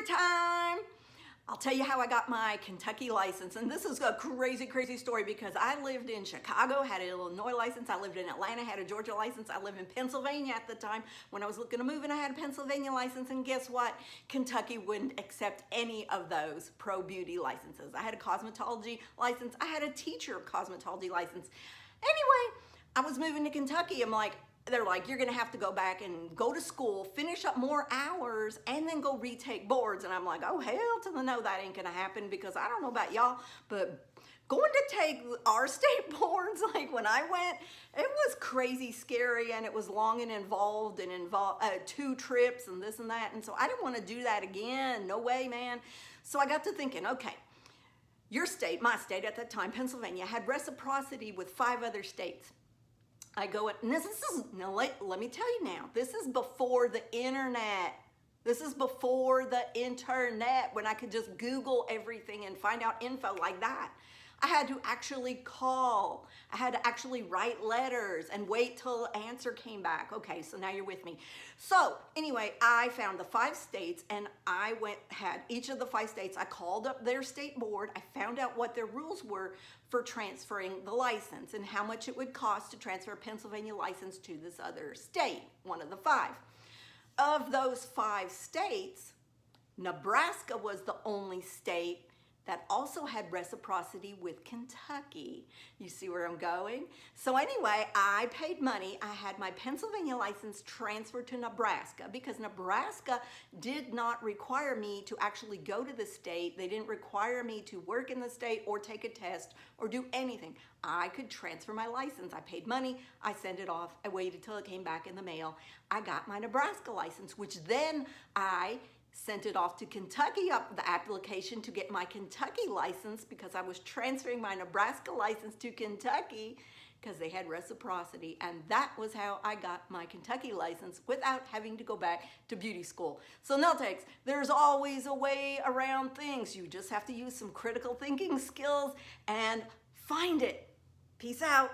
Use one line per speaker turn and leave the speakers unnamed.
story time. I'll tell you how I got my Kentucky license. And this is a crazy, crazy story because I lived in Chicago, had an Illinois license. I lived in Atlanta, had a Georgia license. I lived in Pennsylvania at the time when I was looking to move, and I had a Pennsylvania license. And guess what? Kentucky wouldn't accept any of those pro beauty licenses. I had a cosmetology license. I had a teacher cosmetology license. Anyway, I was moving to Kentucky. They're like, you're gonna have to go back and go to school, finish up more hours, and then go retake boards. And I'm like, oh, hell to the no, that ain't gonna happen, because I don't know about y'all, but going to take our state boards, like when I went, it was crazy scary, and it was long and involved 2 trips and this and that. And so I didn't want to do that again. No way, man. So I got to thinking, okay, your state, my state at that time, Pennsylvania, had reciprocity with 5 other states. I go, and let me tell you now, this is before the internet. This is before the internet, when I could just Google everything and find out info like that. I had to actually call. I had to actually write letters and wait till the answer came back. Okay, so now you're with me. So anyway, I found the 5 states, and I had each of the 5 states. I called up their state board. I found out what their rules were for transferring the license and how much it would cost to transfer a Pennsylvania license to this other state, one of the 5. Of those 5 states, Nebraska was the only state that also had reciprocity with Kentucky. You see where I'm going? So anyway, I paid money. I had my Pennsylvania license transferred to Nebraska because Nebraska did not require me to actually go to the state. They didn't require me to work in the state or take a test or do anything. I could transfer my license. I paid money. I sent it off. I waited till it came back in the mail. I got my Nebraska license, which then I sent it off to Kentucky, up the application to get my Kentucky license, because I was transferring my Nebraska license to Kentucky because they had reciprocity. And that was how I got my Kentucky license without having to go back to beauty school. So Nail-Techs, there's always a way around things. You just have to use some critical thinking skills and find it. Peace out.